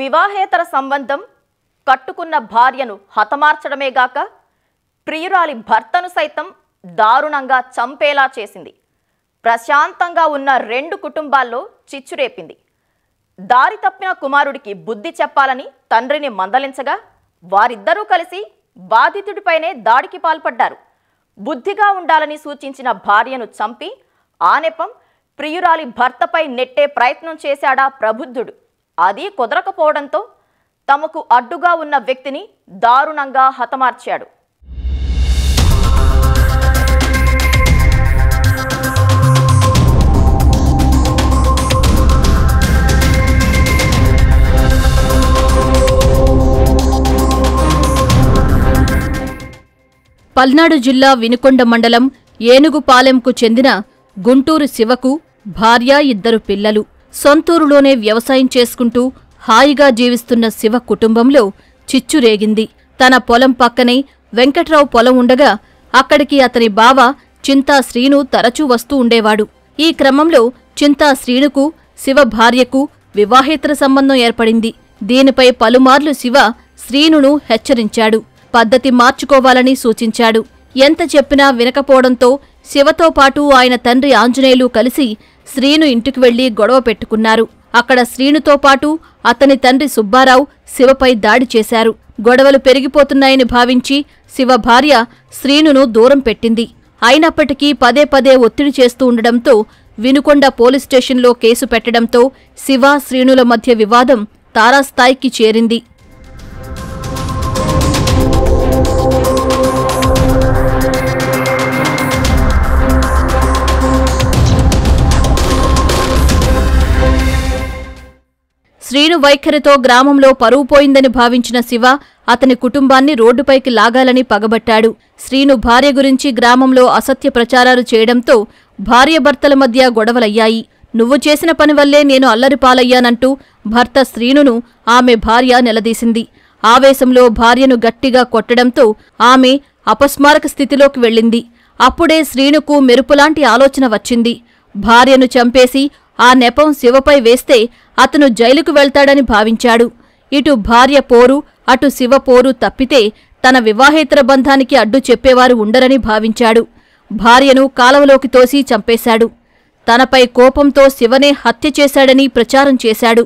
వివాహేతర సంబంధం కట్టుకున్న భార్యను హతమార్చడమేగాక ప్రియురాలి భర్తను సైతం దారుణంగా చంపేలా చేసింది. ప్రశాంతంగా ఉన్న రెండు కుటుంబాల్లో చిచ్చురేపింది. దారి తప్పిన కుమారుడికి బుద్ధి చెప్పాలని తండ్రిని మందలించగా వారిద్దరూ కలిసి బాధితుడిపైనే దాడికి పాల్పడ్డారు. బుద్ధిగా ఉండాలని సూచించిన భార్యను చంపి ఆ నెపం ప్రియురాలి భర్తపై నెట్టే ప్రయత్నం చేశాడా ప్రబుద్ధుడు. అది కుదరకపోవడంతో తమకు అడ్డుగా ఉన్న వ్యక్తిని దారుణంగా హతమార్చాడు. పల్నాడు జిల్లా వినుకొండ మండలం ఏనుగుపాలెంకు చెందిన గుంటూరు శివకు భార్య, ఇద్దరు పిల్లలు. సొంతూరులోనే వ్యవసాయం చేసుకుంటూ హాయిగా జీవిస్తున్న శివ కుటుంబంలో చిచ్చురేగింది. తన పొలం పక్కనే వెంకట్రావు పొలం ఉండగా అక్కడికి అతని బావ చింతా శ్రీను తరచూ వస్తూ ఉండేవాడు. ఈ క్రమంలో చింతా శ్రీనుకు శివ భార్యకు వివాహేతర సంబంధం ఏర్పడింది. దీనిపై పలుమార్లు శివ శ్రీనును హెచ్చరించాడు. పద్ధతి మార్చుకోవాలని సూచించాడు. ఎంత చెప్పినా వినకపోవడంతో శివతో పాటు ఆయన తండ్రి ఆంజనేయులు కలిసి శ్రీను ఇంటికి వెళ్లి గొడవ పెట్టుకున్నారు. అక్కడ శ్రీనుతో పాటు అతని తండ్రి సుబ్బారావు శివపై దాడి చేశారు. గొడవలు పెరిగిపోతున్నాయని భావించి శివ భార్య శ్రీనును దూరం పెట్టింది. అయినప్పటికీ పదే పదే ఒత్తిడి చేస్తూ ఉండడంతో వినుకొండ పోలీస్ స్టేషన్లో కేసు పెట్టడంతో శివ, శ్రీనుల మధ్య వివాదం తారాస్థాయికి చేరింది. శ్రీను వైఖరితో గ్రామంలో పరువు పోయిందని భావించిన శివ అతని కుటుంబాన్ని రోడ్డుపైకి లాగాలని పగబట్టాడు. శ్రీను భార్య గురించి గ్రామంలో అసత్య ప్రచారాలు చేయడంతో భార్యాభర్తల మధ్య గొడవలయ్యాయి. నువ్వు చేసిన పని వల్లే నేను అల్లరిపాలయ్యానంటూ భర్త శ్రీనును ఆమె భార్య నిలదీసింది. ఆవేశంలో భార్యను గట్టిగా కొట్టడంతో ఆమె అపస్మారక స్థితిలోకి వెళ్ళింది. అప్పుడే శ్రీనుకు మెరుపులాంటి ఆలోచన వచ్చింది. భార్యను చంపేసి ఆ నెపం శివపై వేస్తే అతను జైలుకు వెళ్తాడని భావించాడు. ఇటు భార్య పోరు, అటు శివ పోరు తప్పితే తన వివాహేతర బంధానికి అడ్డు చెప్పేవారు ఉండరని భావించాడు. భార్యను కాలవలోకి తోసి చంపేశాడు. తనపై కోపంతో శివనే హత్య చేశాడని ప్రచారం చేశాడు.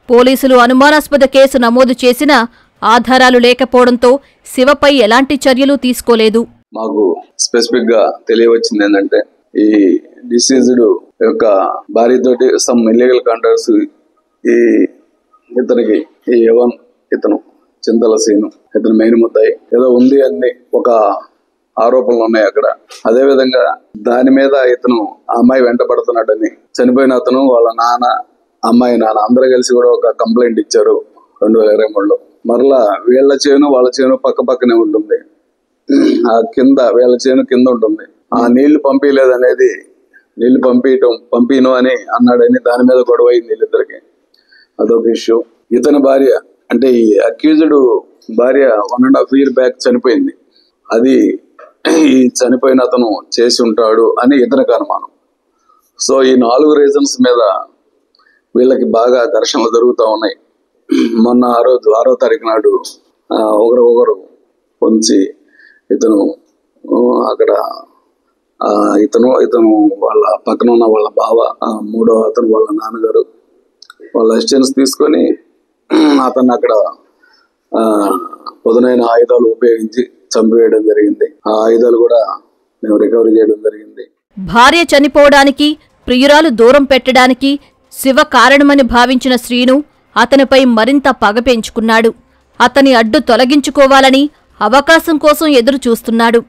పోలీసులు అనుమానాస్పద కేసు నమోదు చేసినా ఆధారాలు లేకపోవడంతో శివపై ఎలాంటి చర్యలు తీసుకోలేదు. మాకు స్పెసిఫిక్ గా తెలియవచ్చింది ఏంటంటే ఈ డిసీజ్డ్ యొక్క భార్యతోటి సమ్ ఇల్లీగల్ కాంటాక్ట్స్ ఇతనికి ఈ యవన్, ఇతను చింతల సీను, ఇతను మెయిన్ ముద్దాయి ఏదో ఉంది అని ఒక ఆరోపణలు ఉన్నాయి అక్కడ. అదే విధంగా దాని మీద ఇతను ఆ అమ్మాయి వెంట పడుతున్నాడని చనిపోయిన అతను, వాళ్ళ నాన్న, అమ్మాయి నాన్న అందరూ కలిసి కూడా ఒక కంప్లైంట్ ఇచ్చారు 2023లో. మరలా వీళ్ళ చేను వాళ్ళ చేను పక్క పక్కనే ఉంటుంది. ఆ కింద వీళ్ళ చేను కింద ఉంటుంది. ఆ నీళ్లు పంపించలేదనేది, నీళ్లు పంపిను అని అన్నాడని దాని మీద గొడవ అయింది వీళ్ళిద్దరికి. అదొక ఇష్యూ. ఇతని భార్య అంటే ఈ అక్యూజ్డ్ భార్య 1.5 years బ్యాక్ చనిపోయింది. అది ఈ చనిపోయిన అతను చేసి ఉంటాడు అని ఇతనికి అనుమానం. సో ఈ 4 రీజన్స్ మీద వీళ్ళకి బాగా ఘర్షణలు జరుగుతూ ఉన్నాయి. మొన్న 6వ తారీఖు నాడు ఒకరు పొంచి ఇతను అక్కడ ఇతను వాళ్ళ పక్కన ఉన్న వాళ్ళ బావ, 3వ అతను వాళ్ళ నాన్నగారు వాళ్ళ అసిస్టెన్స్ తీసుకొని అతన్ని అక్కడ పదునైన ఆయుధాలు ఉపయోగించి చంపివేయడం జరిగింది. ఆ ఆయుధాలు కూడా మేము రికవరీ చేయడం జరిగింది. భార్య చనిపోవడానికి, ప్రియురాలు దూరం పెట్టడానికి శివ కారణమని భావించిన శ్రీను అతనిపై మరింత పగ పెంచుకున్నాడు. అతని అడ్డు తొలగించుకోవాలని అవకాశం కోసం ఎదురు చూస్తున్నాడు.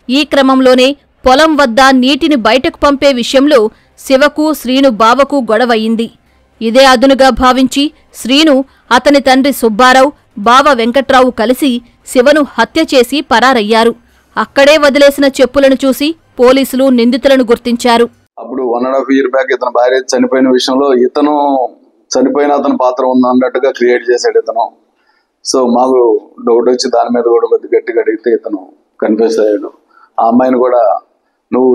ఈ క్రమంలోనే పొలం వద్ద నీటిని బయటకు పంపే విషయంలో శివకు, శ్రీను బావకు గొడవయింది. ఇదే అదునుగా భావించి శ్రీను, అతని తండ్రి సుబ్బారావు, బావ వెంకట్రావు కలిసి శివను హత్య చేసి పరారయ్యారు. అక్కడే వదిలేసిన చెప్పులను చూసి పోలీసులు నిందితులను గుర్తించారు. అప్పుడు 1.5 years బ్యాక్ ఇతని భార్య చనిపోయిన విషయంలో ఇతను చనిపోయిన అతని పాత్ర ఉందన్నట్టుగా క్రియేట్ చేశాడు ఇతను. సో మాకు డౌట్ వచ్చి దాని మీద కూడా కొద్ది గట్టిగా అడిగితే ఇతను కన్ఫ్యూజ్ అయ్యాడు. ఆ అమ్మాయిని కూడా నువ్వు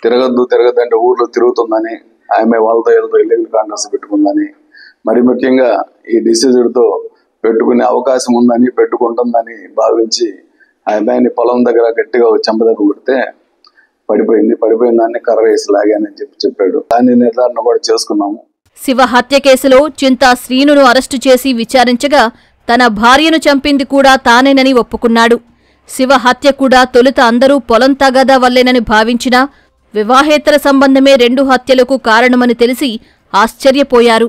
తిరగద్దు అంటే ఊర్లో తిరుగుతుందని, ఆమె వాళ్ళతో ఏదో ఇల్లీగల్ కాంటాక్ట్స్ పెట్టుకుందని, మరి ముఖ్యంగా ఈ డిసీజ్డ్తో పెట్టుకునే అవకాశం ఉందని, పెట్టుకుంటుందని భావించి ఆ అమ్మాయిని పొలం దగ్గర గట్టిగా చెంప దగ్గర కొడితే పడిపోయిన దాన్ని కర్ర వేసి లాగానని చెప్పాడు. దాన్ని నిర్ధారణ కూడా చేసుకున్నాము. శివ హత్య కేసులో చింతా శ్రీనును అరెస్టు చేసి విచారించగా తన భార్యను చంపింది కూడా తానేనని ఒప్పుకున్నాడు. శివ హత్య కూడా తొలుత అందరూ పొలం తగాదా వల్లేనని భావించినా వివాహేతర సంబంధమే 2 హత్యలకు కారణమని తెలిసి ఆశ్చర్యపోయారు.